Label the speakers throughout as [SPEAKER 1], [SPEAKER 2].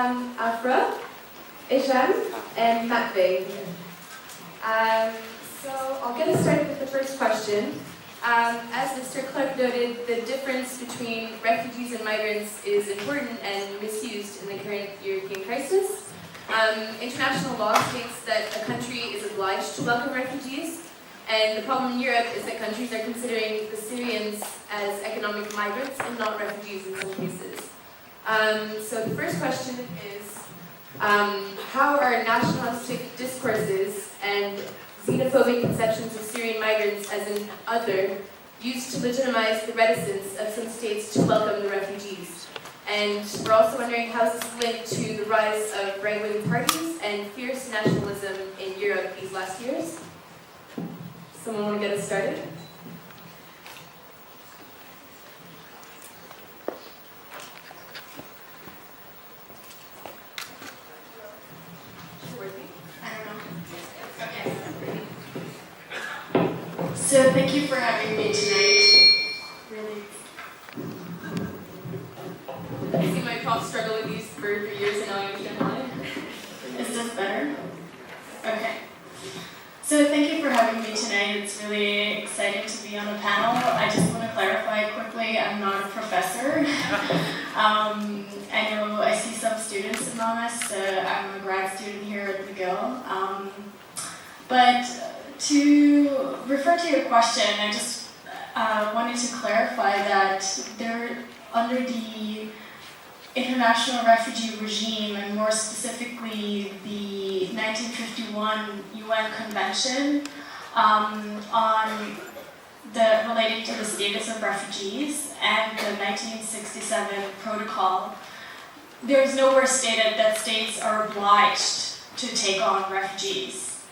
[SPEAKER 1] Afra, Isham, and Matvey. So I'll get us started with the first question. As Mr. Clark noted, the difference between refugees and migrants is important and misused in the current European crisis. International law states that a country is obliged to welcome refugees, and the problem in Europe is that countries are considering the Syrians as economic migrants and not refugees in some cases. So the first question is, how are nationalistic discourses and xenophobic conceptions of Syrian migrants as an other used to legitimize the reticence of some states to welcome the refugees? And we're also wondering how is this linked to the rise of right-wing parties and fierce nationalism in Europe these last years? Someone want to get us started?
[SPEAKER 2] So thank you for having me tonight. Really.
[SPEAKER 1] I've seen my prof struggle with these for years and now I understand why.
[SPEAKER 2] Is this better? Okay. So thank you for having me tonight. It's really exciting to be on a panel. I just want to clarify quickly, I'm not a professor. I know I see some students among us. I'm a grad student here at McGill. But to refer to your question, I just wanted to clarify that under the international refugee regime, and more specifically the 1951 UN Convention relating to the status of refugees and the 1967 Protocol, there is nowhere stated that states are obliged to take on refugees.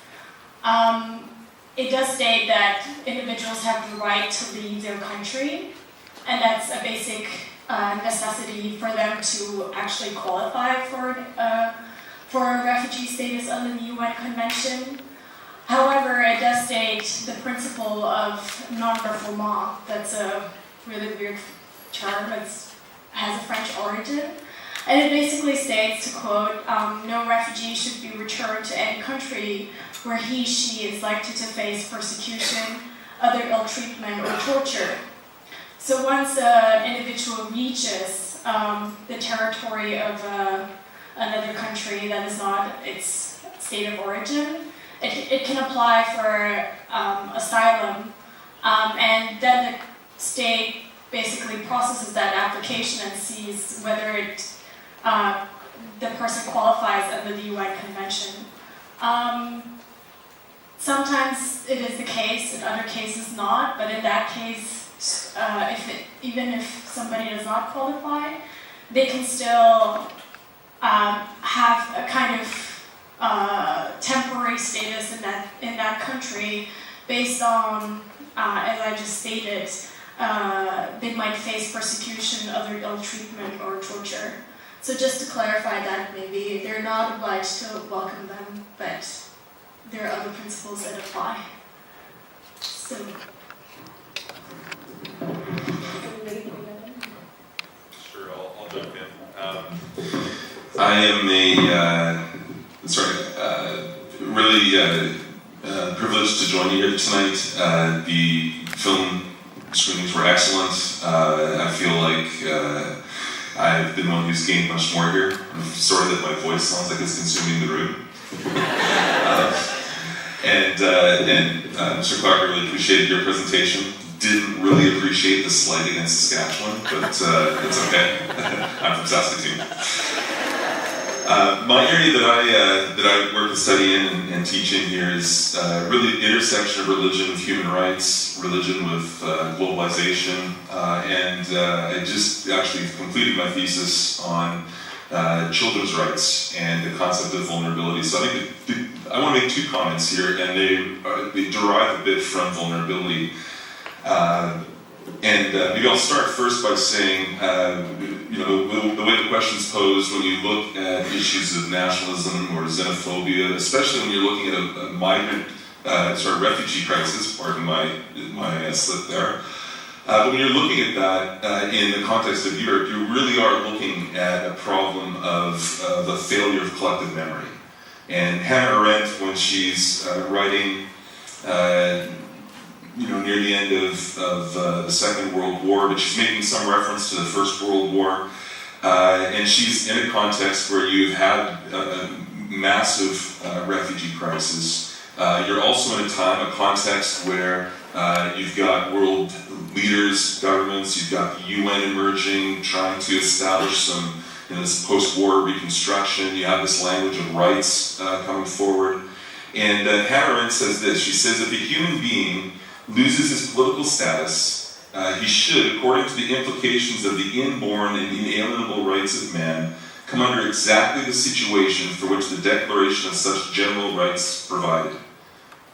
[SPEAKER 2] It does state that individuals have the right to leave their country, and that's a basic necessity for them to actually qualify for a refugee status under the UN Convention. However, it does state the principle of non-refoulement. That's a really weird term. It has a French origin. And it basically states, to quote, no refugee should be returned to any country where he/she is likely to face persecution, other ill treatment, or torture. So once an individual reaches the territory of another country that is not its state of origin, it can apply for asylum, and then the state basically processes that application and sees whether the person qualifies under the UN Convention. Sometimes it is the case, in other cases not, but in that case, even if somebody does not qualify, they can still have a kind of temporary status in that country based on, as I just stated, they might face persecution, other ill treatment, or torture. So just to clarify that, maybe they're not obliged to welcome them, but there are other principles that apply. So.
[SPEAKER 3] Sure, I'll jump in. I am really privileged to join you here tonight. The film screenings were excellent. I feel like I've been one who's gained much more here. I'm sorry that my voice sounds like it's consuming the room. Mr. Clark, I really appreciated your presentation. Didn't really appreciate the slight against Saskatchewan, but it's okay. I'm from Saskatoon. My area that I work and study in and teach in here is really the intersection of religion with human rights, religion with globalization, and I just actually completed my thesis on children's rights and the concept of vulnerability. So I think I want to make two comments here, and they derive a bit from vulnerability. Maybe I'll start first by saying, the way the question's posed when you look at issues of nationalism or xenophobia, especially when you're looking at a migrant, refugee crisis, pardon my slip there. But when you're looking at that in the context of Europe, you really are looking at a problem of of a failure of collective memory. And Hannah Arendt, when she's writing, near the end of the Second World War, but she's making some reference to the First World War, and she's in a context where you've had a massive refugee crisis. You're also in a context where you've got world leaders, governments, you've got the UN emerging, trying to establish some this post-war reconstruction. You have this language of rights coming forward. And Hannah Arendt says this. She says, if a human being loses his political status, he should, according to the implications of the inborn and inalienable rights of man, come under exactly the situation for which the declaration of such general rights provided.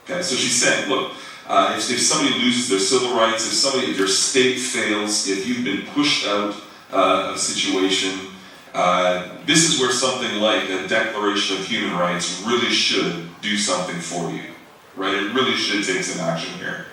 [SPEAKER 3] Okay, so she's saying, look, if somebody loses their civil rights, if your state fails, if you've been pushed out of a situation, this is where something like a Declaration of Human Rights really should do something for you, right? It really should take some action here.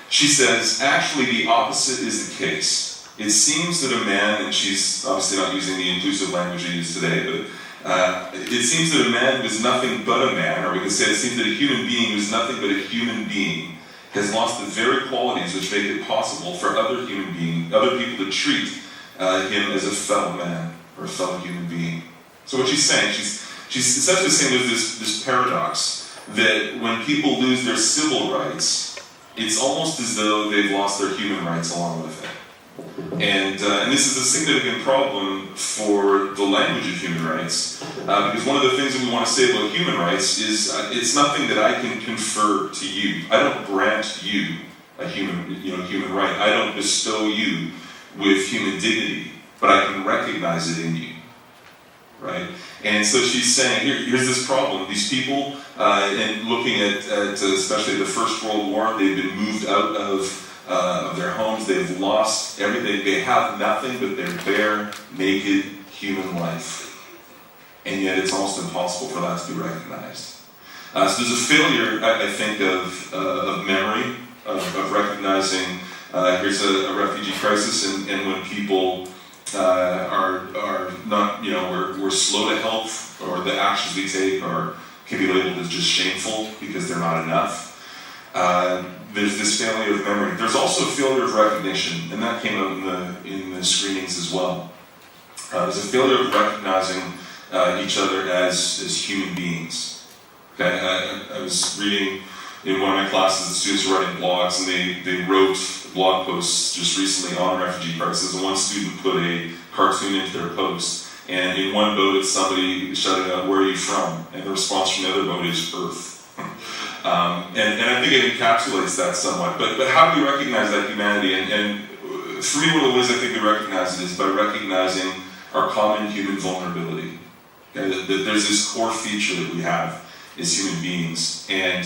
[SPEAKER 3] She says, actually the opposite is the case. It seems that a man, and she's obviously not using the inclusive language we use today, but it seems that a man who is nothing but a man, or we can say it seems that a human being who is nothing but a human being has lost the very qualities which make it possible for other people to treat him as a fellow man or a fellow human being. So what she's saying, she's essentially saying there's this paradox that when people lose their civil rights, it's almost as though they've lost their human rights along with it. And this is a significant problem for the language of human rights, because one of the things that we want to say about human rights is it's nothing that I can confer to you. I don't grant you a human right. I don't bestow you with human dignity, but I can recognize it in you, right? And so she's saying, here's this problem. These people, and looking at especially the First World War, they've been moved out of their homes. They've lost everything. They have nothing but their bare, naked human life. And yet it's almost impossible for that to be recognized. So there's a failure, I think, of memory, of recognizing here's a refugee crisis, and when people are not, we're slow to help, or the actions we take can be labeled as just shameful because they're not enough. There's this failure of memory. There's also a failure of recognition, and that came out in the screenings as well. There's a failure of recognizing each other as human beings. Okay, I was reading in one of my classes, the students were writing blogs, and they wrote blog posts just recently on refugee crisis, and one student put a cartoon into their post, and in one boat it's somebody shouting out, "Where are you from?" And the response from the other boat is Earth. And I think it encapsulates that somewhat. But how do we recognize that humanity? And for me, one of the ways I think we recognize it is by recognizing our common human vulnerability. Okay? That there's this core feature that we have as human beings. And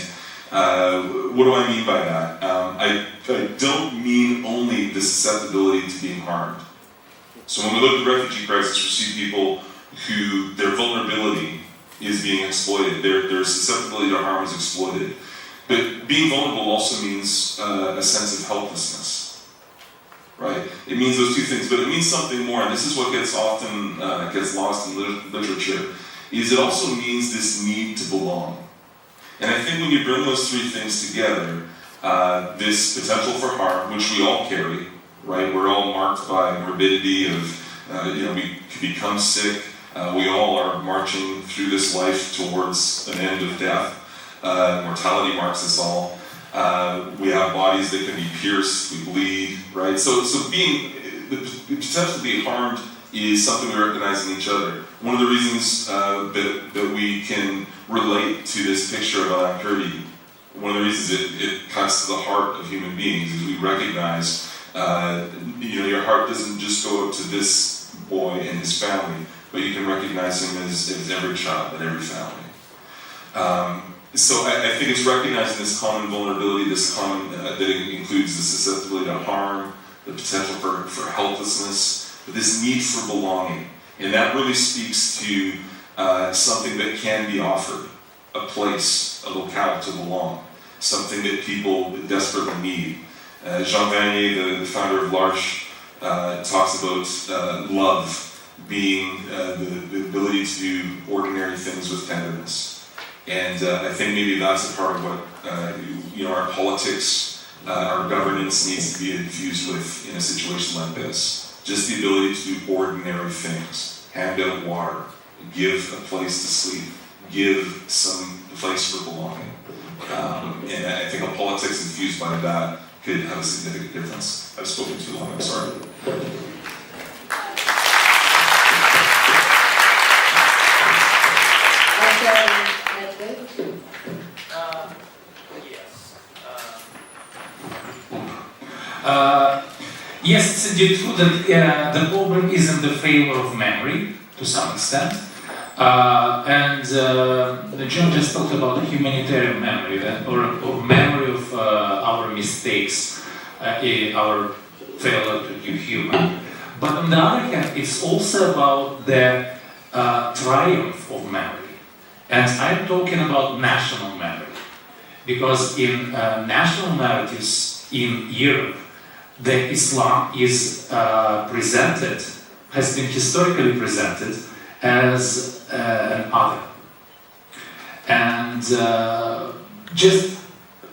[SPEAKER 3] what do I mean by that? I don't mean only the susceptibility to being harmed. So when we look at the refugee crisis, we see people who their vulnerability is being exploited. Their susceptibility to harm is exploited. But being vulnerable also means a sense of helplessness, right? It means those two things, but it means something more, and this is what gets often gets lost in literature, is it also means this need to belong. And I think when you bring those three things together, this potential for harm, which we all carry, right? We're all marked by morbidity of, we could become sick. We all are marching through this life towards an end of death. Mortality marks us all. We have bodies that can be pierced, we bleed, right? So being, the potential to be harmed is something we recognize in each other. One of the reasons that we can relate to this picture of Alain Kurdi, one of the reasons it cuts to the heart of human beings is we recognize, your heart doesn't just go up to this boy and his family, but you can recognize him as every child and every family. So I think it's recognizing this common vulnerability, this common, that includes the susceptibility to harm, the potential for helplessness, but this need for belonging. And that really speaks to something that can be offered, a place, a locale to belong, something that people desperately need. Jean Vanier, the founder of L'Arche, talks about love being the ability to do ordinary things with tenderness. And I think maybe that's a part of what our politics, our governance needs to be infused with in a situation like this. Just the ability to do ordinary things. Hand out water, give a place to sleep, give some place for belonging. And I think a politics infused by that could have a significant difference. I've spoken too long, I'm sorry.
[SPEAKER 4] Yes, it's indeed true that the problem is in the failure of memory, to some extent. And John just talked about humanitarian memory, or memory of our mistakes, our failure to be human. But on the other hand, it's also about the triumph of memory. And I'm talking about national memory. Because in national narratives in Europe, the Islam is has been historically presented as an other. And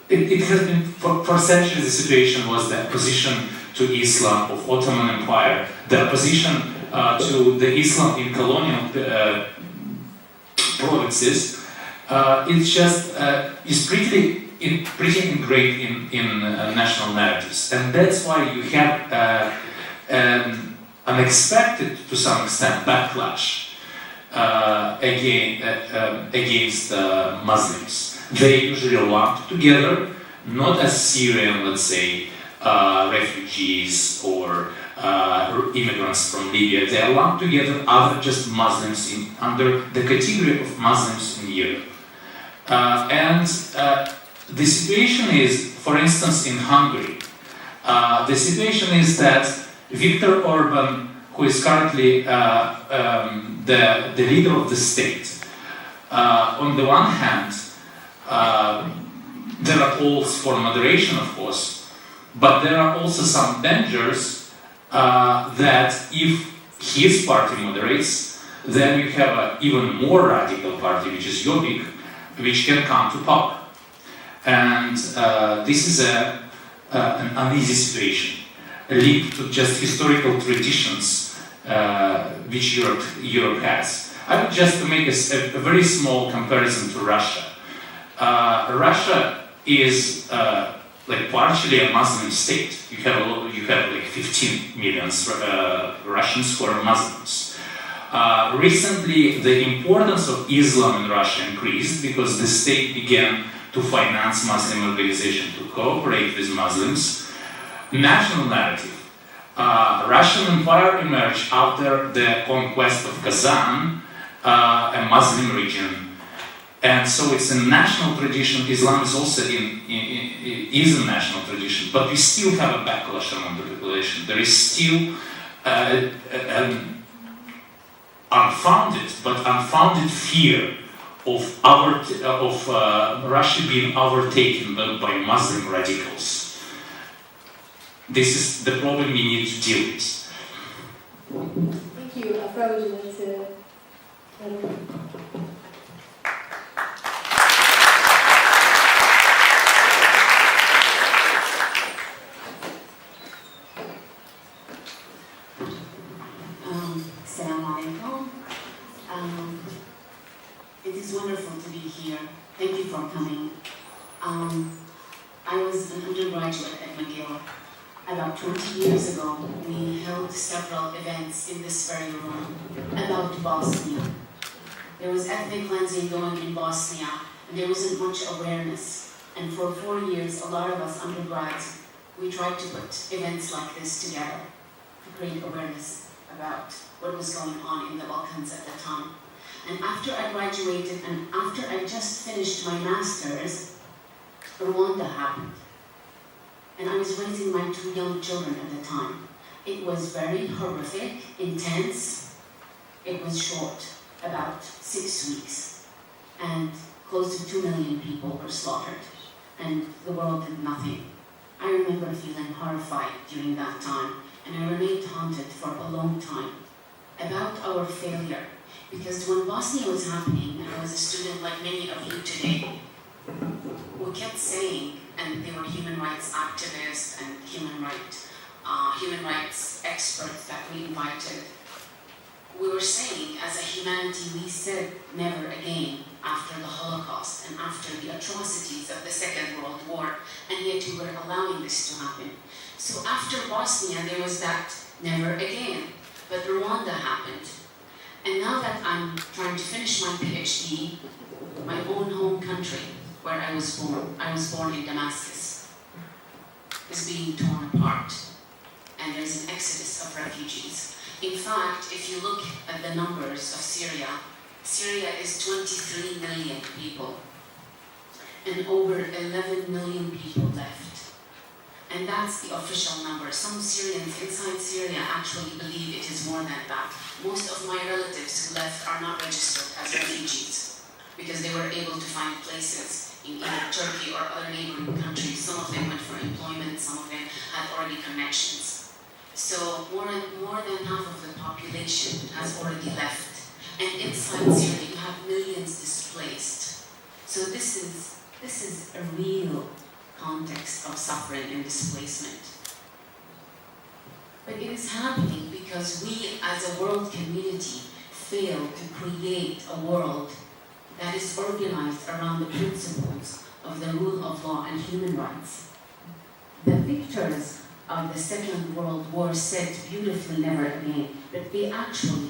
[SPEAKER 4] it has been, for centuries, the situation was the opposition to Islam of Ottoman Empire, the opposition to the Islam in colonial provinces. It's pretty ingrained in national narratives, and that's why you have unexpected, to some extent, backlash against Muslims. They usually are lumped together, not as Syrian, let's say, refugees or immigrants from Libya. They are lumped together other just Muslims under the category of Muslims in Europe. The situation is, for instance, in Hungary, the situation is that Viktor Orban, who is currently the leader of the state, on the one hand, there are calls for moderation, of course, but there are also some dangers that if his party moderates, then you have an even more radical party, which is Jobbik, which can come to power. And this is an uneasy situation, linked to just historical traditions which Europe has. I would just make a very small comparison to Russia. Russia is partially a Muslim state. You have like 15 million Russians who are Muslims. Recently, the importance of Islam in Russia increased because the state began to finance Muslim organizations to cooperate with Muslims. National narrative. Russian Empire emerged after the conquest of Kazan, a Muslim region. And so it's a national tradition. Islam is also is a national tradition, but we still have a backlash among the population. There is still an unfounded fear of Russia being overtaken by Muslim radicals. This is the problem we need to deal with.
[SPEAKER 1] Thank you. Afra, would you like to?
[SPEAKER 5] It is wonderful to be here. Thank you for coming. I was an undergraduate at McGill. About 20 years ago, we held several events in this very room about Bosnia. There was ethnic cleansing going in Bosnia, and there wasn't much awareness. And for 4 years, a lot of us undergrads, we tried to put events like this together to create awareness about what was going on in the Balkans at the time. And after I graduated and after I just finished my master's, Rwanda happened. And I was raising my 2 young children at the time. It was very horrific, intense. It was short, about 6 weeks. And close to 2 million people were slaughtered. And the world did nothing. I remember feeling horrified during that time. And I remained haunted for a long time. about our failure. Because when Bosnia was happening, and I was a student like many of you today, we kept saying, and they were human rights activists and human rights experts that we invited, we were saying, as a humanity, we said never again after the Holocaust and after the atrocities of the Second World War, and yet we were allowing this to happen. So after Bosnia, there was that never again, but Rwanda happened. And now that I'm trying to finish my PhD, my own home country, where I was born in Damascus, is being torn apart, and there's an exodus of refugees. In fact, if you look at the numbers of Syria, Syria is 23 million people, and over 11 million people left. And that's the official number. Some Syrians inside Syria actually believe it is more than that. Most of my relatives who left are not registered as refugees because they were able to find places in either Turkey or other neighboring countries. Some of them went for employment, some of them had already connections. So more than half of the population has already left. And inside Syria, you have millions displaced. So this is a real context of suffering and displacement. But it is happening because we as a world community fail to create a world that is organized around the principles of the rule of law and human rights. The victors of the Second World War said beautifully never again, but they actually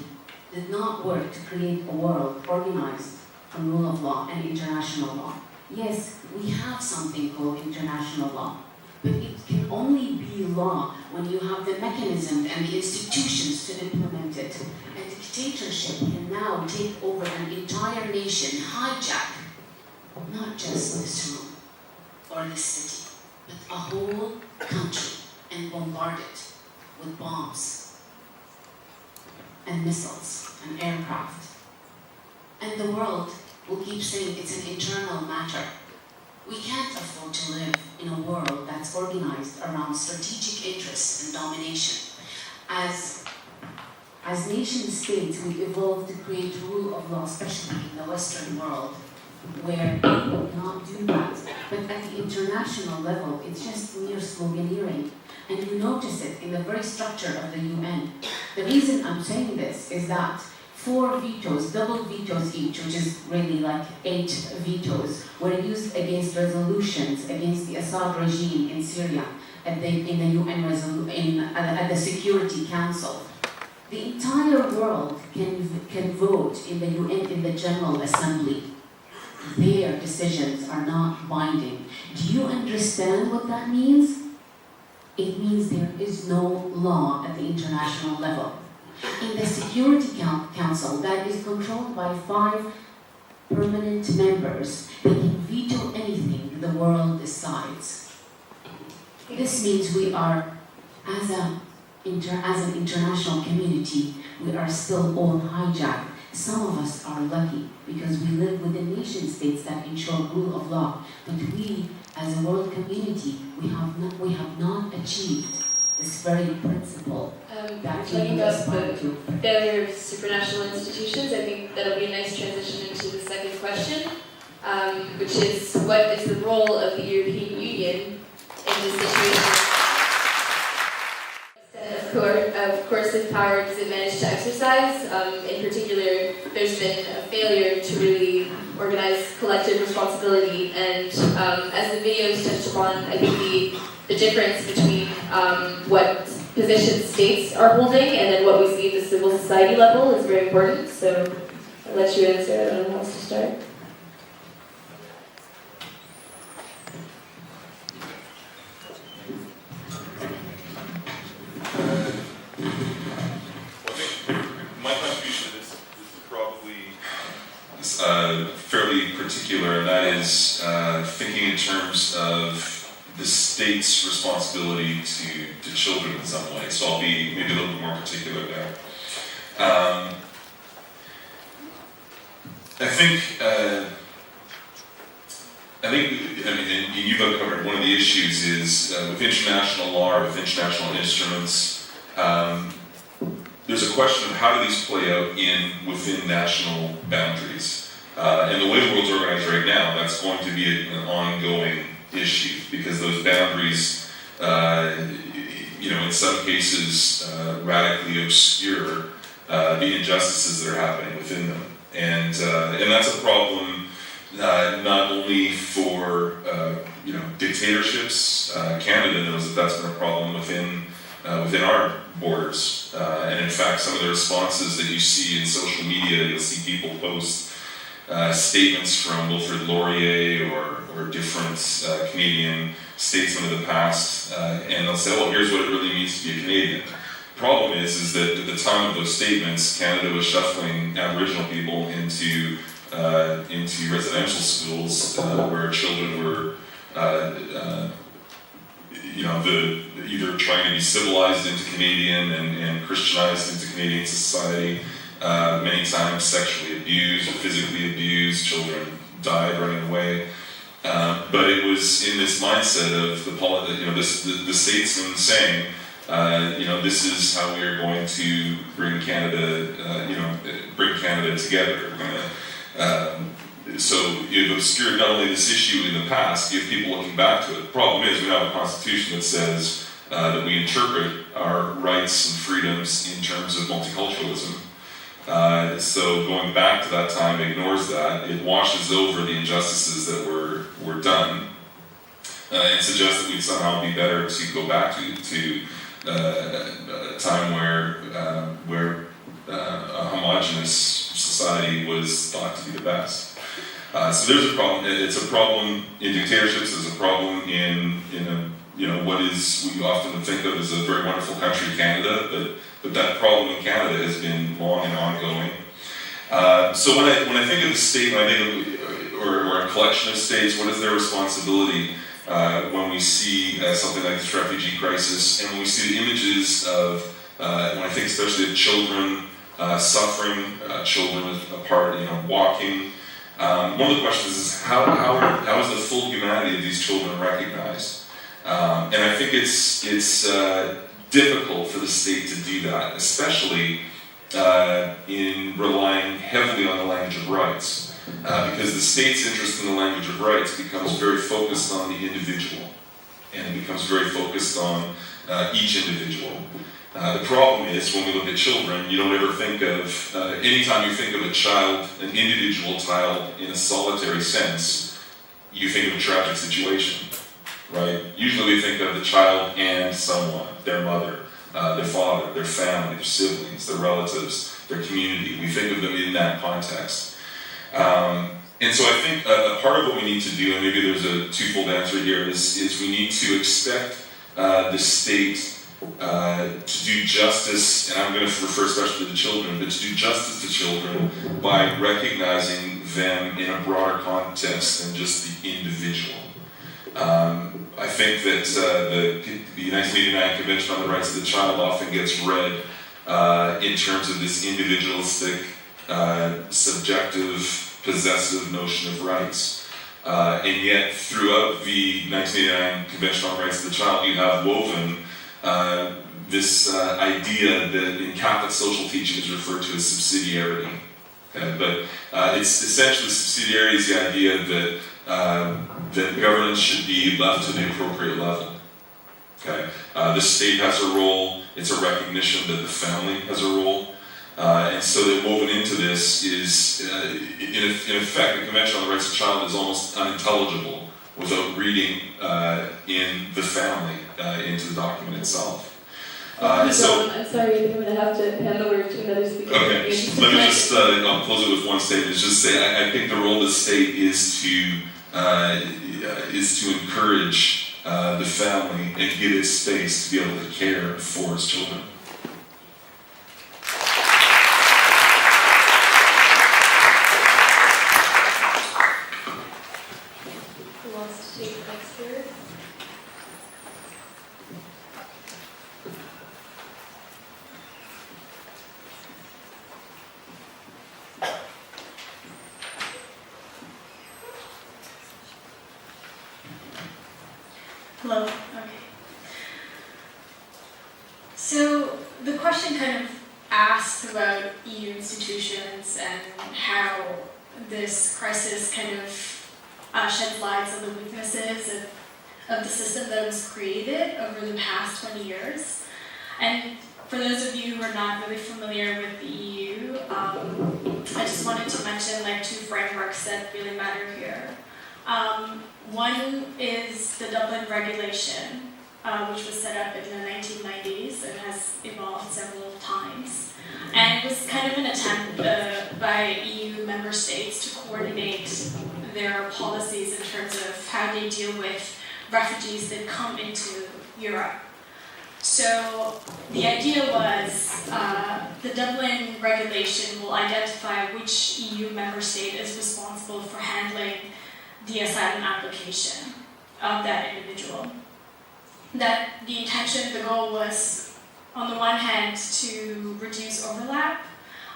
[SPEAKER 5] did not work to create a world organized from rule of law and international law. Yes, we have something called international law, but it can only be law when you have the mechanism and the institutions to implement it. A dictatorship can now take over an entire nation, hijack not just this room or this city, but a whole country, and bombard it with bombs and missiles and aircraft. And the world will keep saying it's an internal matter. We can't afford to live in a world that's organized around strategic interests and domination. As nation states, we evolved to create rule of law, especially in the Western world, where we will not do that. But at the international level, it's just mere sloganeering. And you notice it in the very structure of the UN. The reason I'm saying this is that 4 vetoes, double vetoes each, which is really like 8 vetoes, were used against resolutions against the Assad regime in Syria in the UN at the Security Council. The entire world can vote in the UN in the General Assembly. Their decisions are not binding. Do you understand what that means? It means there is no law at the international level. In the Security Council, that is controlled by 5 permanent members, they can veto anything the world decides. This means we are, as an international community, we are still all hijacked. Some of us are lucky because we live within nation states that ensure rule of law, but we, as a world community, we have not achieved this very principle that
[SPEAKER 1] talking
[SPEAKER 5] we
[SPEAKER 1] about
[SPEAKER 5] aspire
[SPEAKER 1] the
[SPEAKER 5] to.
[SPEAKER 1] failure of supranational institutions, I think that'll be a nice transition into the second question, which is what is the role of the European Union in this situation? Of coercive power does it manage to exercise? In particular, there's been a failure to really organize collective responsibility, and as the videos touched upon, I think the difference between what positions states are holding and then what we see at the civil society level is very important. So I'll let you answer. I don't know who wants to start.
[SPEAKER 3] My contribution to this is probably fairly particular, and that is thinking in terms of the state's responsibility to children in some way. So I'll be maybe a little bit more particular there. I think, and you've uncovered one of the issues is with international law or with international instruments, there's a question of how do these play out within national boundaries. And the way the world's organized right now, that's going to be an ongoing issue because those boundaries, in some cases, radically obscure the injustices that are happening within them. And that's a problem not only for dictatorships. Canada knows that that's been a problem within our borders. And in fact, some of the responses that you see in social media, you'll see people post statements from Wilfrid Laurier or different Canadian statesmen of the past, and they'll say, "Oh, here's what it really means to be a Canadian." The problem is that at the time of those statements, Canada was shuffling Aboriginal people into residential schools where children were, either trying to be civilized into Canadian and Christianized into Canadian society. Many times sexually abused or physically abused. Children died running away. But it was in this mindset of the statesman saying, this is how we are going to bring Canada, together. So you've obscured not only this issue in the past, you have people looking back to it. The problem is we have a constitution that says that we interpret our rights and freedoms in terms of multiculturalism. So going back to that time ignores that. It washes over the injustices that were done and suggests that we'd somehow be better to go back to a time where a homogenous society was thought to be the best. So there's a problem. It's a problem in dictatorships. There's a problem in what we often think of as a very wonderful country, Canada, but that problem in Canada has been long and ongoing. So when I think of the state, when I think of, or a collection of states, what is their responsibility when we see something like this refugee crisis, and when we see the images of, when I think especially of children suffering, children apart, walking. One of the questions is how is the full humanity of these children recognized? And I think it's difficult for the state to do that, especially in relying heavily on the language of rights, because the state's interest in the language of rights becomes very focused on the individual, and it becomes very focused on each individual. The problem is, when we look at children, you don't ever think of, anytime you think of a child, an individual child in a solitary sense, you think of a tragic situation, right? Usually we think of the child and someone, their mother, their father, their family, their siblings, their relatives, their community. We think of them in that context. And so I think a part of what we need to do, and maybe there's a twofold answer here, is we need to expect the state to do justice, and I'm going to refer especially to the children, but to do justice to children by recognizing them in a broader context than just the individual. I think that the 1989 Convention on the Rights of the Child often gets read in terms of this individualistic, subjective, possessive notion of rights. And yet, throughout the 1989 Convention on the Rights of the Child, you have woven this idea that in Catholic social teaching is referred to as subsidiarity. Okay? But it's essentially subsidiarity is the idea that governance should be left to the appropriate level. Okay? The state has a role. It's a recognition that the family has a role. And so that woven into this is, in effect, the Convention on the Rights of the Child is almost unintelligible without reading in the family into the document itself.
[SPEAKER 1] I'm sorry, I'm going to have to hand over to another speaker.
[SPEAKER 3] Okay, let me just, I'll close it with one statement. Just say, I think the role of the state is to encourage the family and give it space to be able to care for its children.
[SPEAKER 1] Who wants to take the next speaker?
[SPEAKER 2] Hello? Okay. So the question kind of asked about EU institutions and how this crisis kind of sheds light on the weaknesses of the system that was created over the past 20 years. And for those of you who are not really familiar with the EU, I just wanted to mention like two frameworks that really matter here. One is the Dublin Regulation, which was set up in the 1990s and has evolved several times. And it was kind of an attempt by EU member states to coordinate their policies in terms of how they deal with refugees that come into Europe. So the idea was the Dublin Regulation will identify which EU member state is responsible for handling the asylum application of that individual. That the intention, the goal was, on the one hand, to reduce overlap,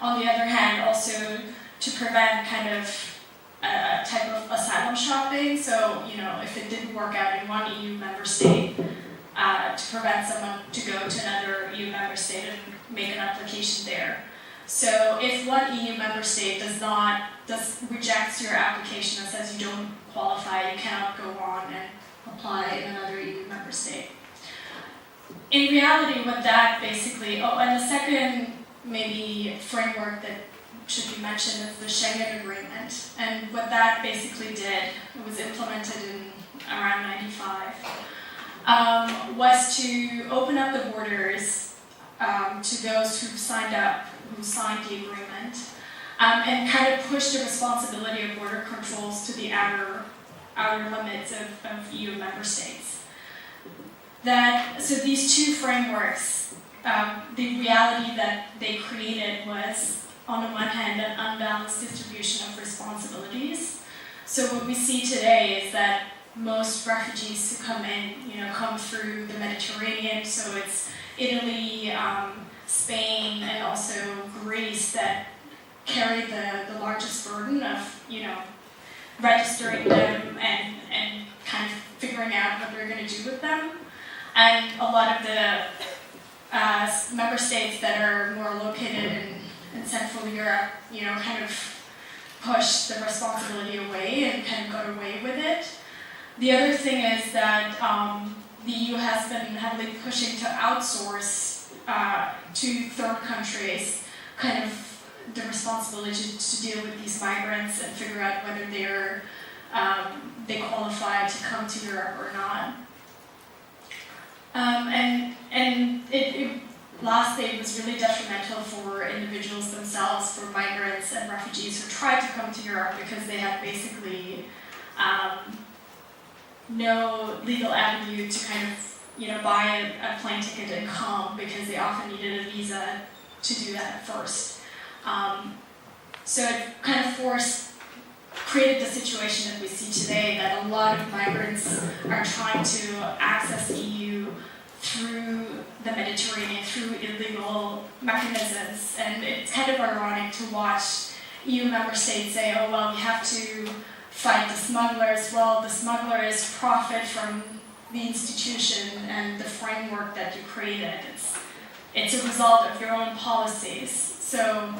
[SPEAKER 2] on the other hand, also to prevent kind of a type of asylum shopping. So, you know, if it didn't work out in one EU member state, to prevent someone to go to another EU member state and make an application there. So if one EU member state rejects your application and says you don't qualify, you cannot go on and apply in another EU member state. In reality, what that basically, and the second maybe framework that should be mentioned is the Schengen Agreement. And what that basically did, it was implemented in around 95, was to open up the borders to those who signed the agreement, and kind of push the responsibility of border controls to the outer limits of EU member states. So these two frameworks, the reality that they created was, on the one hand, an unbalanced distribution of responsibilities. So what we see today is that most refugees who come in, come through the Mediterranean, so it's Italy, Spain, and also Greece that carry the largest burden of, registering them and kind of figuring out what they're going to do with them. And a lot of the member states that are more located in Central Europe, kind of push the responsibility away and kind of got away with it. The other thing is that the EU has been heavily pushing to outsource to third countries kind of the responsibility to deal with these migrants and figure out whether they qualify to come to Europe or not. Lastly, it was really detrimental for individuals themselves, for migrants and refugees who tried to come to Europe because they had basically no legal avenue to kind of, buy a plane ticket and come, because they often needed a visa to do that first. So it kind of created the situation that we see today, that a lot of migrants are trying to access the EU through the Mediterranean, through illegal mechanisms. And it's kind of ironic to watch EU member states say, oh, well, we have to fight the smugglers. Well, the smugglers profit from the institution and the framework that you created. It's a result of your own policies. So,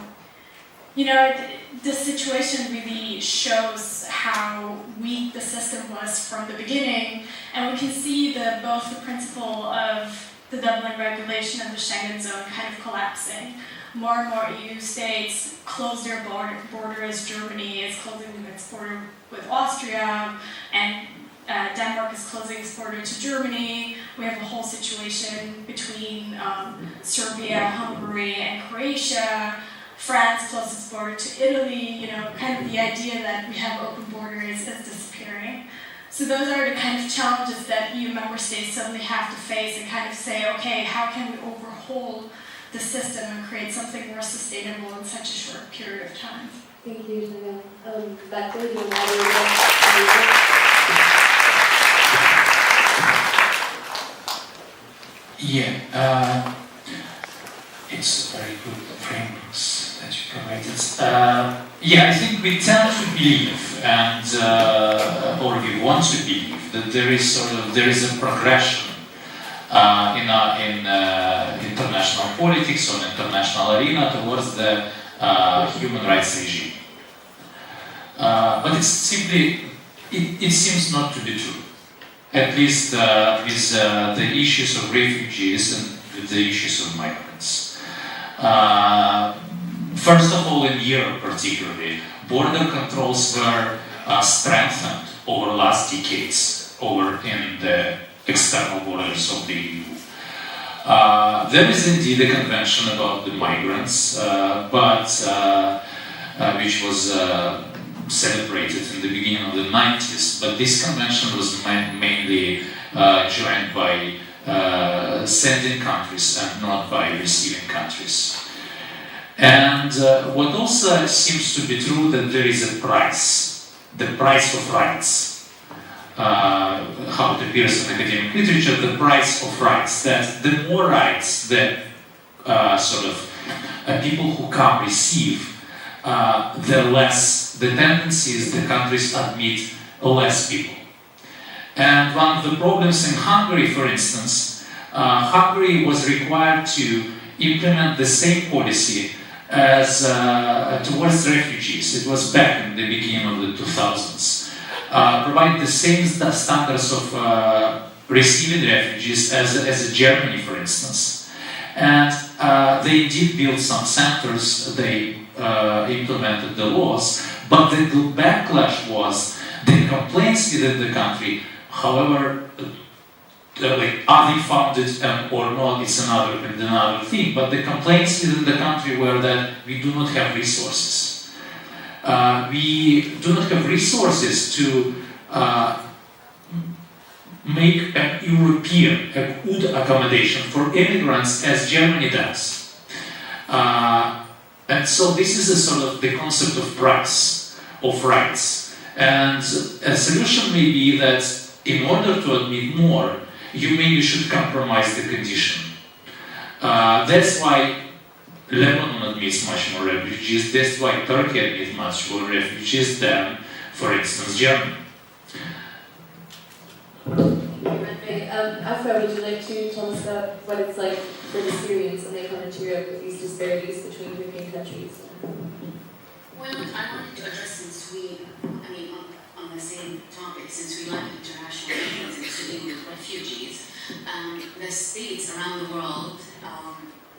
[SPEAKER 2] the situation really shows how weak the system was from the beginning, and we can see both the principle of the Dublin Regulation and the Schengen zone kind of collapsing. More and more EU states close their borders. Germany is closing its border with Austria, and Denmark is closing its border to Germany. We have a whole situation between Serbia, Hungary, and Croatia. France closes its border to Italy. Kind of the idea that we have open borders is disappearing. So those are the kind of challenges that EU member states suddenly have to face and kind of say, okay, how can we overhaul the system and create something more sustainable in such a short period of time?
[SPEAKER 1] Thank you, Janelle. Back to you,
[SPEAKER 4] Yeah, it's very good frameworks that you provided. I think we tend to believe, or we want to believe, that there is a progression in international politics or international arena towards the human rights regime. But it's simply, it seems not to be true. At least with the issues of refugees and with the issues of migrants. First of all, in Europe particularly, border controls were strengthened over last decades in the external borders of the EU. There is indeed a convention about the migrants, which was celebrated in the beginning of the 90s, but this convention was mainly joined by sending countries and not by receiving countries. And what also seems to be true, that there is a price, the price of rights. How it appears in academic literature, the price of rights, that the more rights that people who come receive, the less the tendency is the countries admit less people. And one of the problems in Hungary, for instance, Hungary was required to implement the same policy as towards refugees. It was back in the beginning of the 2000s. Provide the same standards of receiving refugees as Germany, for instance. And they did build some centers, they implemented the laws, but the backlash was the complaints within the country, however, are they founded or not, it's another thing, but the complaints within the country were that we do not have resources. We do not have resources to make a European, a good accommodation for immigrants as Germany does. And so this is the concept of price, of rights. And a solution may be that in order to admit more, you maybe should compromise the condition. That's why Lebanon admits much more refugees, that's why Turkey admits much more refugees than, for instance, Germany.
[SPEAKER 1] Afra, would you like to tell us about what it's like for the Syrians when they come into Europe with these disparities between European countries?
[SPEAKER 5] Well, I wanted to address, on the same topic, since we like international mechanisms to deal with refugees, the states around the world,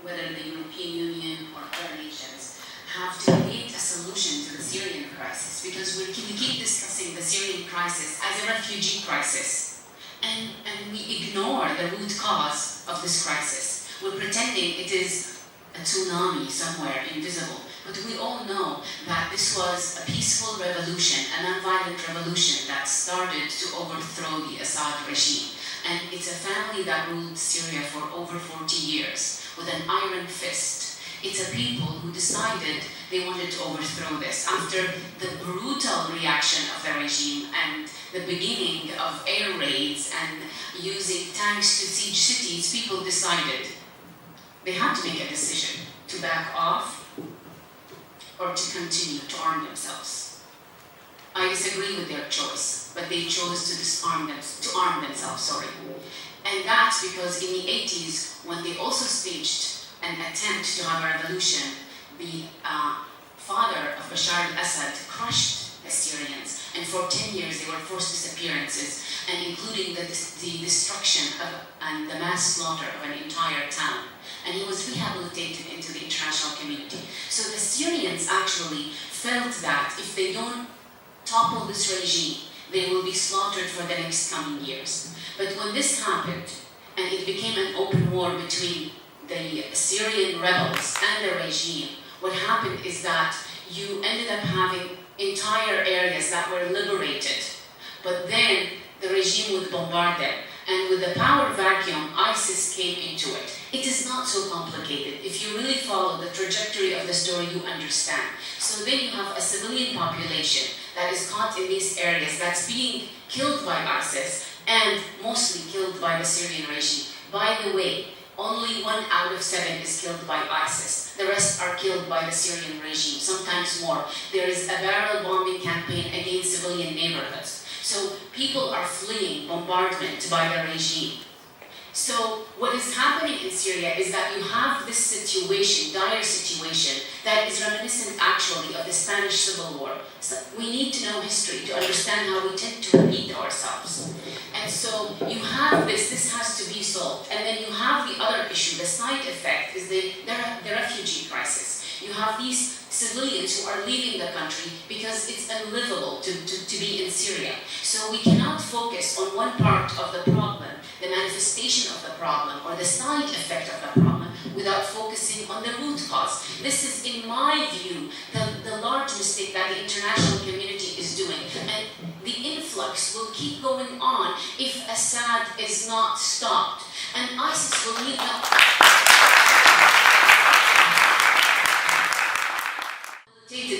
[SPEAKER 5] whether the European Union or other nations, have to create a solution to the Syrian crisis, because we keep discussing the Syrian crisis as a refugee crisis, and we ignore the root cause of this crisis. We're pretending it is a tsunami somewhere invisible, but we all know that this was a peaceful revolution, a non-violent revolution that started to overthrow the Assad regime. And it's a family that ruled Syria for over 40 years with an iron fist. It's a people who decided they wanted to overthrow this. After the brutal reaction of the regime and the beginning of air raids and using tanks to siege cities, people decided they had to make a decision to back off or to continue to arm themselves. I disagree with their choice, but they chose to arm themselves. And that's because in the 80s, when they also staged an attempt to have a revolution, the father of Bashar al-Assad crushed the Syrians, and for 10 years they were forced disappearances, and including the destruction and the mass slaughter of an entire town. And he was rehabilitated into the international community. So the Syrians actually felt that if they don't topple this regime, they will be slaughtered for the next coming years. But when this happened, and it became an open war between the Syrian rebels and the regime, what happened is that you ended up having entire areas that were liberated, but then the regime would bombard them. And with the power vacuum, ISIS came into it. It is not so complicated. If you really follow the trajectory of the story, you understand. So then you have a civilian population that is caught in these areas that's being killed by ISIS and mostly killed by the Syrian regime. By the way, only 1 out of 7 is killed by ISIS. The rest are killed by the Syrian regime, sometimes more. There is a barrel bombing campaign against civilian neighborhoods. So people are fleeing bombardment by the regime. So what is happening in Syria is that you have this situation, dire situation, that is reminiscent actually of the Spanish Civil War. So we need to know history to understand how we tend to repeat ourselves. And so you have this has to be solved. And then you have the other issue, the side effect is the refugee crisis. You have these civilians who are leaving the country because it's unlivable to be in Syria. So we cannot focus on one part of the problem, the manifestation of the problem, or the side effect of the problem, without focusing on the root cause. This is, in my view, the large mistake that the international community is doing. And the influx will keep going on if Assad is not stopped. And ISIS will need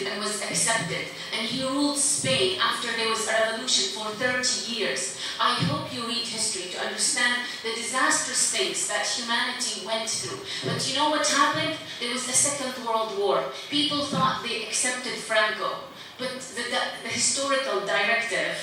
[SPEAKER 5] and was accepted, and he ruled Spain after there was a revolution for 30 years. I hope you read history to understand the disastrous things that humanity went through. But you know what happened? There was the Second World War. People thought they accepted Franco, but the historical directive,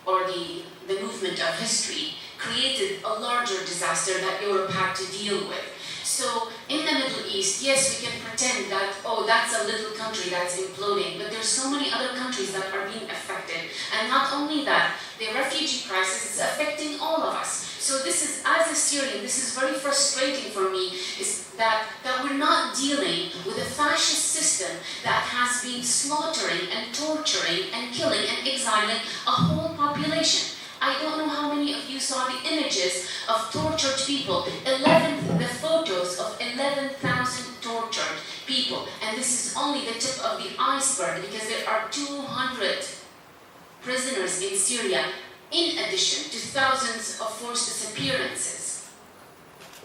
[SPEAKER 5] or the movement of history, created a larger disaster that Europe had to deal with. So in the Middle East, yes, we can pretend that, oh, that's a little country that's imploding, but there's so many other countries that are being affected. And not only that, the refugee crisis is affecting all of us. So this is, as a Syrian, this is very frustrating for me, is that we're not dealing with a fascist system that has been slaughtering and torturing and killing and exiling a whole population. I don't know how many of you saw the images of tortured people, the photos of 11,000 tortured people. And this is only the tip of the iceberg, because there are 200 prisoners in Syria, in addition to thousands of forced disappearances.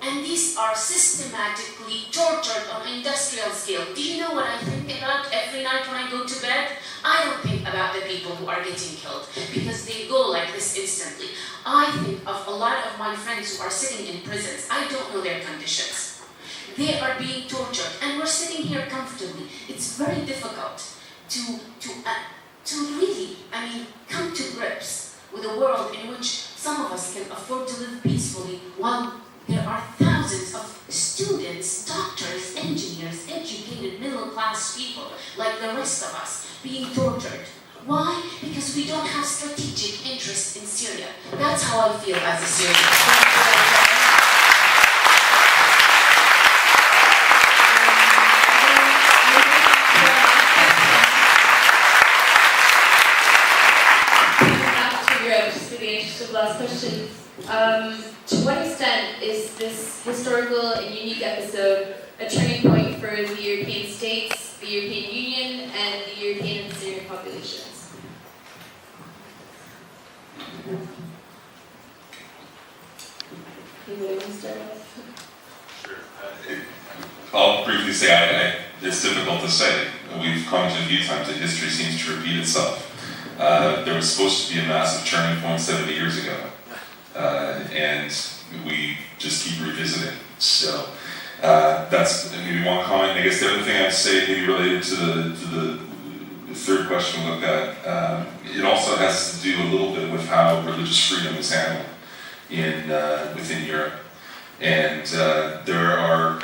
[SPEAKER 5] And these are systematically tortured on an industrial scale. Do you know what I think about every night when I go to bed? I don't think about the people who are getting killed, because they go like this instantly. I think of a lot of my friends who are sitting in prisons. I don't know their conditions. They are being tortured, and we're sitting here comfortably. It's very difficult to really, come to grips with a world in which some of us can afford to live peacefully, while there are thousands of students, doctors, engineers, educated, middle-class people, like the rest of us, being tortured. Why? Because we don't have strategic interest in Syria. That's how I feel as a Syrian.
[SPEAKER 1] Last question. To what extent is this historical and unique episode a turning point for the European states, the European Union, and the European and Syrian populations? Anybody want to start off?
[SPEAKER 3] Sure. I'll briefly say it's difficult to say. We've commented a few times that history seems to repeat itself. There was supposed to be a massive turning point 70 years ago, and we just keep revisiting. So that's maybe one comment. I guess the other thing I'd say, maybe related to the third question we looked at, it also has to do a little bit with how religious freedom is handled within Europe. And there are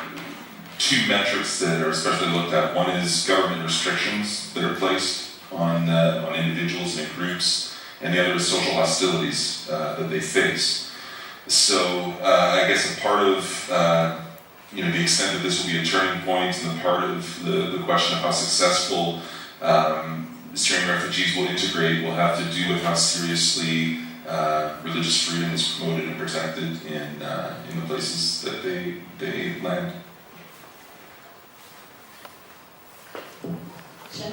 [SPEAKER 3] two metrics that are especially looked at. One is government restrictions that are placed on individuals and groups, and the other is social hostilities that they face. So I guess a part of the extent that this will be a turning point, and the part of the question of how successful Syrian refugees will integrate will have to do with how seriously religious freedom is promoted and protected in the places that they land.
[SPEAKER 1] Sure.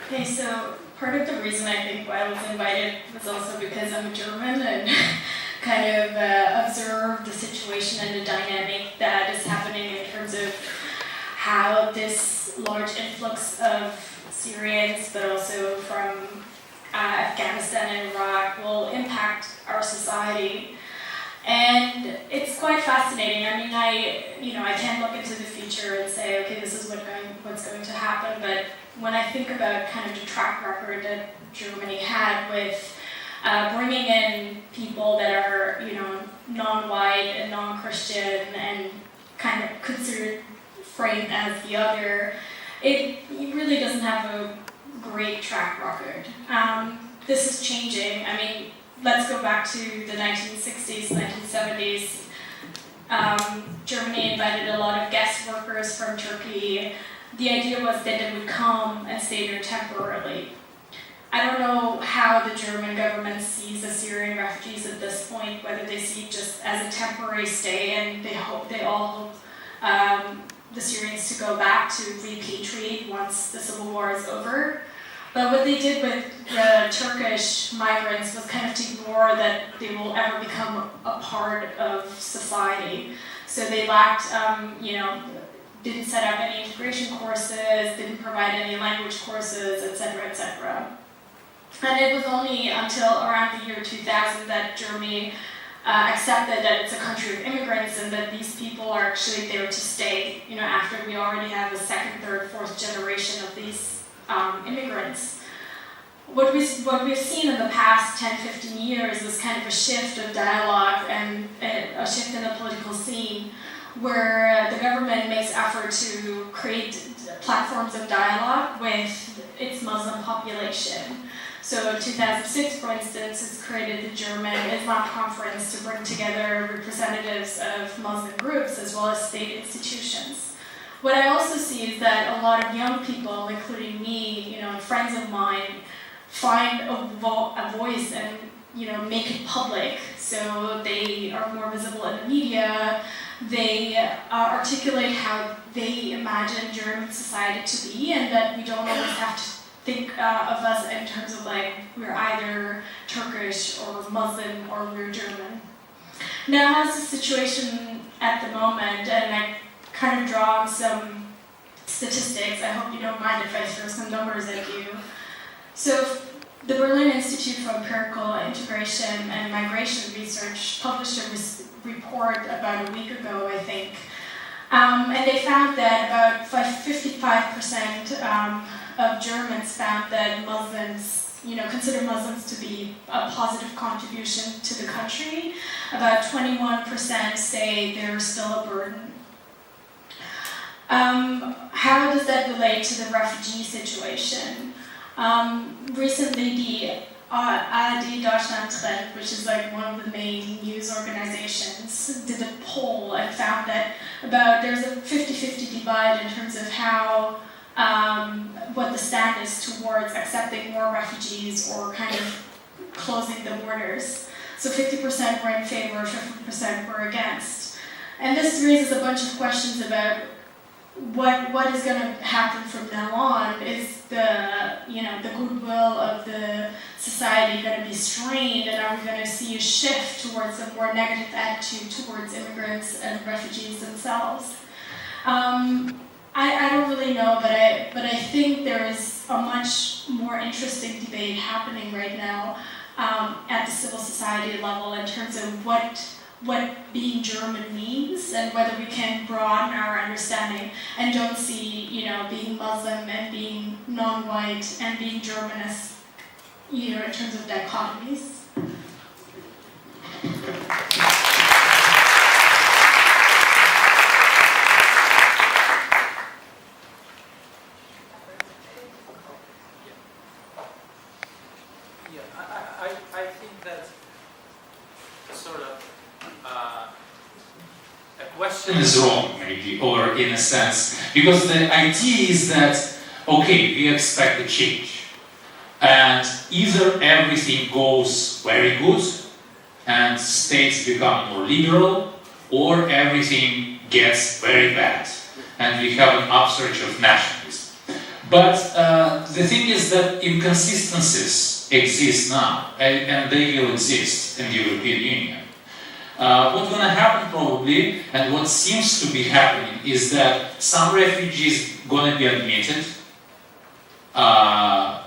[SPEAKER 2] Okay, so part of the reason I think why I was invited was also because I'm a German and kind of observe the situation and the dynamic that is happening in terms of how this large influx of Syrians, but also from Afghanistan and Iraq, will impact our society. And it's quite fascinating. I mean, I can't look into the future and say, okay, this is what's going to happen. happen, but when I think about kind of the track record that Germany had with bringing in people that are, non-white and non-Christian and kind of considered framed as the other, it really doesn't have a great track record. This is changing. I mean, let's go back to the 1960s, 1970s. Germany invited a lot of guest workers from Turkey. The idea was that they would come and stay there temporarily. I don't know how the German government sees the Syrian refugees at this point, whether they see it just as a temporary stay and they all hope the Syrians to go back to repatriate once the civil war is over. But what they did with the Turkish migrants was kind of to ignore that they will ever become a part of society. So they lacked, didn't set up any integration courses, didn't provide any language courses, etc., etc. And it was only until around the year 2000 that Germany accepted that it's a country of immigrants and that these people are actually there to stay, after we already have a second, third, fourth generation of these immigrants. What we've seen in the past 10, 15 years is kind of a shift of dialogue and a shift in the political scene where the government makes effort to create platforms of dialogue with its Muslim population. So in 2006, for instance, it's created the German Islam Conference to bring together representatives of Muslim groups as well as state institutions. What I also see is that a lot of young people, including me, and friends of mine, find a voice and make it public. So they are more visible in the media. They articulate how they imagine German society to be, and that we don't always have to think of us in terms of we're either Turkish or Muslim or we're German. Now, as the situation at the moment, and I kind of draw some statistics. I hope you don't mind if I throw some numbers at you. So the Berlin Institute for Empirical Integration and Migration Research published a report about a week ago, I think, and they found that about 55% of Germans found that Muslims, consider Muslims to be a positive contribution to the country. About 21% say they're still a burden. How does that relate to the refugee situation? Recently, the ARD Deutschland Trend, which is one of the main news organizations, did a poll and found that there's a 50-50 divide in terms of how what the stand is towards accepting more refugees or kind of closing the borders. So 50% were in favor, 50% were against. And this raises a bunch of questions about what is going to happen from now on. Is the goodwill of the society going to be strained, and are we going to see a shift towards a more negative attitude towards immigrants and refugees themselves? I don't really know, but I think there is a much more interesting debate happening right now at the civil society level in terms of what being German means and whether we can broaden our understanding and don't see, being Muslim and being non-white and being German as, in terms of dichotomies.
[SPEAKER 6] I think that sort of a question
[SPEAKER 4] is wrong, maybe, or in a sense, because the idea is that, okay, we expect a change, and either everything goes very good and states become more liberal, or everything gets very bad and we have an upsurge of nationalism. But the thing is that inconsistencies exist now, and they will exist in the European Union. What's going to happen probably, and what seems to be happening, is that some refugees going to be admitted. Now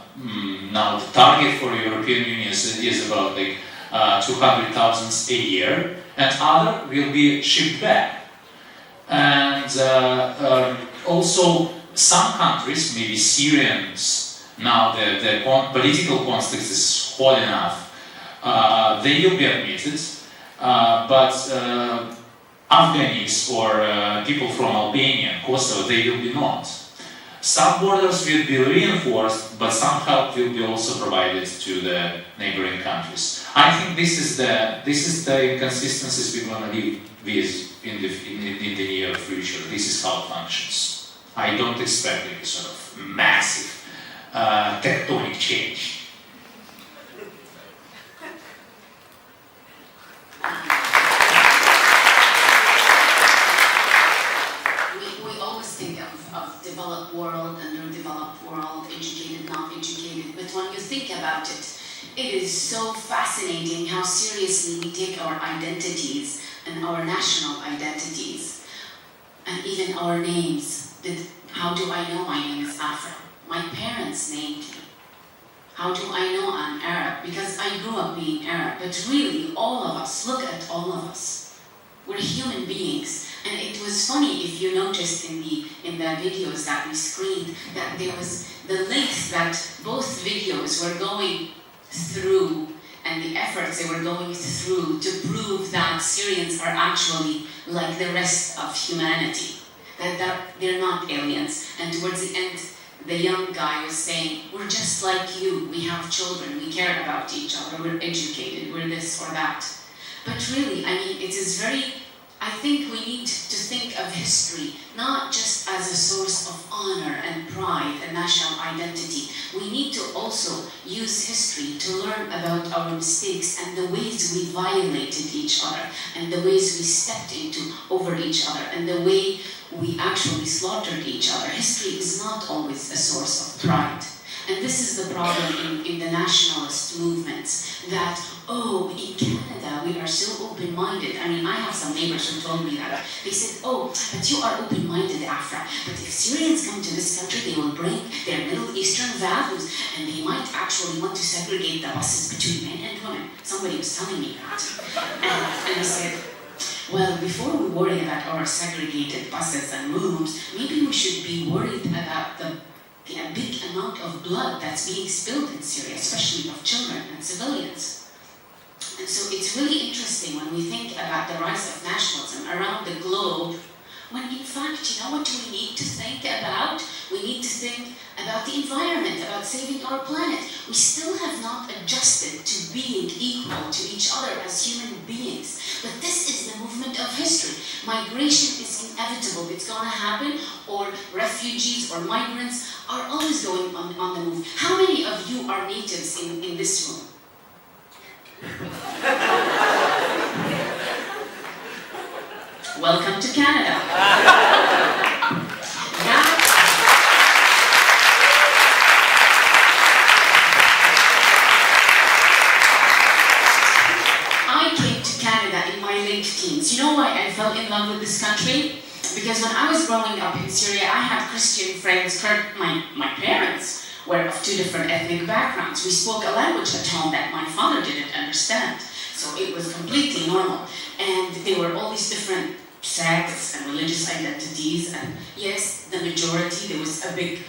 [SPEAKER 4] the target for the European Union is about 200,000 a year, and other will be shipped back. And also some countries, maybe Syrians, now the political context is hot enough, they will be admitted, but Afghans or people from Albania and Kosovo, they will be not. Some borders will be reinforced, but some help will be also provided to the neighboring countries. I think this is the inconsistencies we're going to live with in the near future. This is how it functions. I don't expect any sort of massive tectonic change.
[SPEAKER 5] We always think of developed world, underdeveloped world, educated, not educated, but when you think about it, it is so fascinating how seriously we take our identities and our national identities, and even our names. How do I know my name is Afra? My parents named me. How do I know I'm Arab? Because I grew up being Arab. But really, all of us, look at all of us. We're human beings. And it was funny, if you noticed in the videos that we screened, that there was the length that both videos were going through and the efforts they were going through to prove that Syrians are actually like the rest of humanity, that they're not aliens. And towards the end, the young guy was saying, we're just like you, we have children, we care about each other, we're educated, we're this or that. But really, I mean, it is I think we need to think of history not just as a source of honor and pride and national identity. We need to also use history to learn about our mistakes and the ways we violated each other and the ways we stepped over each other and the way we actually slaughtered each other. History is not always a source of pride. And this is the problem in the nationalist movements, that, oh, in Canada we are so open-minded. I mean, I have some neighbors who told me that. They said, oh, but you are open-minded, Afra. But if Syrians come to this country, they will bring their Middle Eastern values, and they might actually want to segregate the buses between men and women. Somebody was telling me that. And I said, well, before we worry about our segregated buses and rooms, maybe we should be worried about the big amount of blood that's being spilled in Syria, especially of children and civilians. And so it's really interesting when we think about the rise of nationalism around the globe, when in fact, you know what we need to think about? We need to think about the environment, about saving our planet. We still have not adjusted to being equal to each other as human beings. But this is the movement of history. Migration is inevitable. It's going to happen, or refugees or migrants are always going on the move. How many of you are natives in this room? Welcome to Canada. I came to Canada in my late teens. You know why I fell in love with this country? Because when I was growing up in Syria, I had Christian friends. My parents were of two different ethnic backgrounds. We spoke a language at home that my father didn't understand. So it was completely normal. And there were all these different sects and religious identities. And yes, the majority, there was a big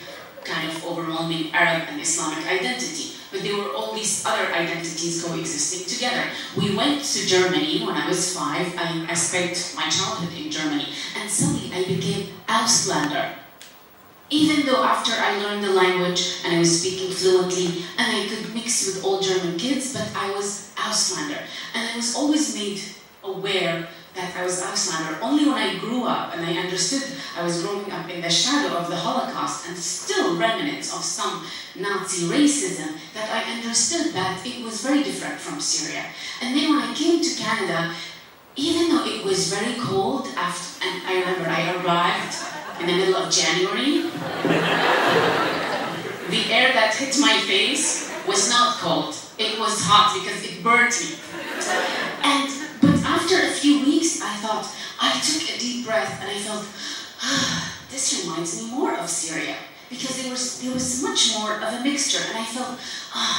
[SPEAKER 5] kind of overwhelming Arab and Islamic identity. But there were all these other identities coexisting together. We went to Germany when I was 5. I spent my childhood in Germany. And suddenly I became Auslander. Even though after I learned the language and I was speaking fluently and I could mix with all German kids, but I was Auslander. And I was always made aware that I was Auslander only when I grew up and I understood I was growing up in the shadow of the Holocaust and still remnants of some Nazi racism, that I understood that it was very different from Syria. And then when I came to Canada, even though it was very cold, and I remember I arrived in the middle of January, the air that hit my face was not cold. It was hot because it burnt me. But after a few weeks, I took a deep breath and I felt, this reminds me more of Syria. Because there was much more of a mixture, and I felt,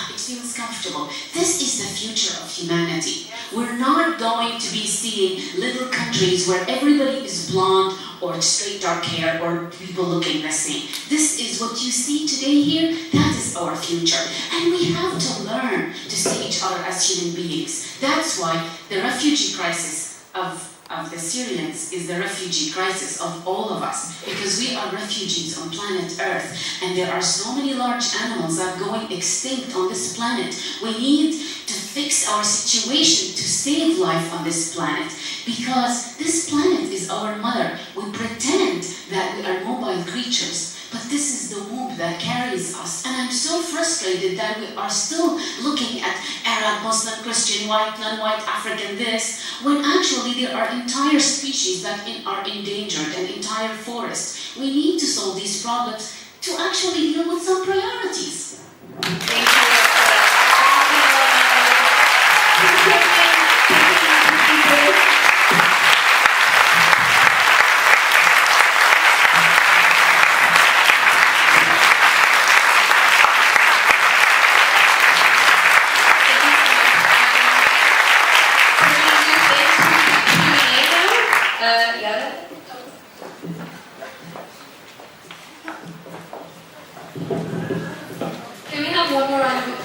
[SPEAKER 5] it feels comfortable. This is the future of humanity. We're not going to be seeing little countries where everybody is blonde or straight dark hair or people looking the same. This is what you see today here. That is our future. And we have to learn to see each other as human beings. That's why the refugee crisis of the Syrians is the refugee crisis of all of us, because we are refugees on planet Earth, and there are so many large animals that are going extinct on this planet. We need to fix our situation to save life on this planet, because this planet is our mother. We pretend that we are mobile creatures, but this is the womb that carries us. And I'm so frustrated that we are still looking at Arab, Muslim, Christian, white, non-white, African, this, when actually there are entire species that are endangered, and entire forests. We need to solve these problems to actually deal with some priorities.
[SPEAKER 1] Thank you.
[SPEAKER 7] Can we have one more round of